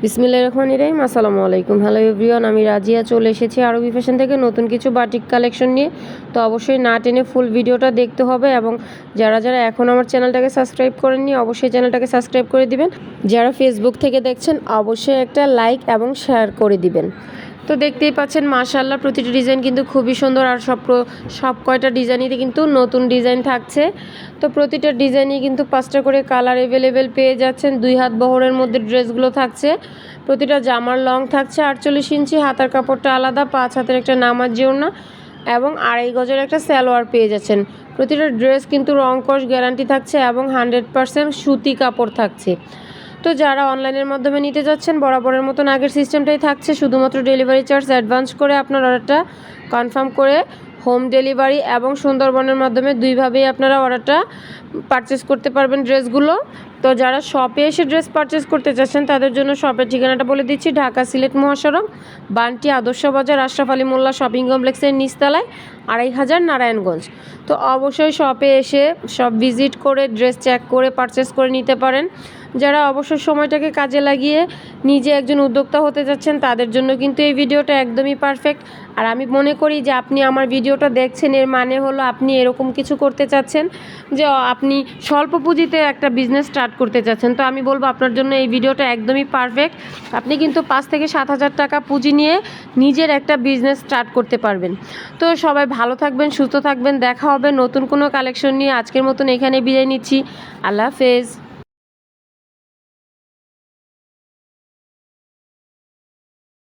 বিসমিল্লাহির রহমানির রহিম। আসসালামু আলাইকুম। হ্যালো এভরিওয়ান, আমি রাজিয়া চলে এসেছি আরবি ফ্যাশন থেকে নতুন কিছু বাটিক কালেকশন নিয়ে। তো অবশ্যই না টেনে ফুল ভিডিওটা দেখতে হবে এবং যারা যারা এখন আমার চ্যানেলটাকে সাবস্ক্রাইব করেননি অবশ্যই চ্যানেলটাকে সাবস্ক্রাইব করে দিবেন। যারা ফেসবুক থেকে দেখছেন অবশ্যই একটা লাইক এবং শেয়ার করে দিবেন। তো দেখতেই পাচ্ছেন মাশাআল্লাহ প্রতিটি ডিজাইন কিন্তু খুবই সুন্দর আর সব কয়টা ডিজাইনই কিন্তু নতুন ডিজাইন থাকছে। তো প্রতিটা ডিজাইনই কিন্তু 5টা করে কালার অ্যাভেলেবেল পেয়ে যাচ্ছেন। 2 হাত বহরের মধ্যে ড্রেসগুলো থাকছে। প্রতিটা জামার লং থাকছে 48 ইঞ্চি, হাতার কাপড়টা আলাদা, 5 হাতের একটা নামাজি ওড়না এবং 2.5 গজের একটা সালোয়ার পেয়ে যাচ্ছেন। প্রতিটা ড্রেস কিন্তু রং কস গ্যারান্টি থাকছে এবং 100% সুতি কাপড় থাকছে। তো যারা অনলাইনের মাধ্যমে নিতে যাচ্ছেন বরাবরের মতন আগের সিস্টেমটাই থাকছে, শুধুমাত্র ডেলিভারি চার্জ অ্যাডভান্স করে আপনার অর্ডারটা কনফার্ম করে হোম ডেলিভারি এবং সুন্দরবনের মাধ্যমে দুইভাবেই আপনারা অর্ডারটা পারচেস করতে পারবেন ড্রেসগুলো। তো যারা শপে এসে ড্রেস পারচেস করতে চাচ্ছেন তাদের জন্য শপের ঠিকানাটা বলে দিচ্ছি। ঢাকা সিলেট মহাসড়ক, বান্টি আদর্শ বাজার, আশরাফ আলী মোল্লা শপিং কমপ্লেক্সের নিচতলায়, 2500 নারায়ণগঞ্জ। তো অবশ্যই শপে এসে সব ভিজিট করে ড্রেস চেক করে পারচেস করে নিতে পারেন। যারা অবসর সময়টাকে কাজে লাগিয়ে নিজে একজন উদ্যোক্তা হতে যাচ্ছেন তাদের জন্য কিন্তু এই ভিডিওটা একদমই পারফেক্ট। আর আমি মনে করি যে আপনি আমার ভিডিওটা দেখছেন এর মানে হলো আপনি এরকম কিছু করতে চাচ্ছেন যে আপনি স্বল্প পুঁজিতে একটা বিজনেস স্টার্ট করতে চাচ্ছেন। তো আমি বলবো আপনার জন্য এই ভিডিওটা একদমই পারফেক্ট। আপনি কিন্তু 5 থেকে 7 হাজার টাকা পুঁজি নিয়ে নিজের একটা বিজনেস স্টার্ট করতে পারবেন। তো সবাই ভালো থাকবেন, সুস্থ থাকবেন। দেখা হবে নতুন কোনো কালেকশন নিয়ে। আজকের মতন এখানে বিদায় নিচ্ছি। আল্লাহ হাফেজ।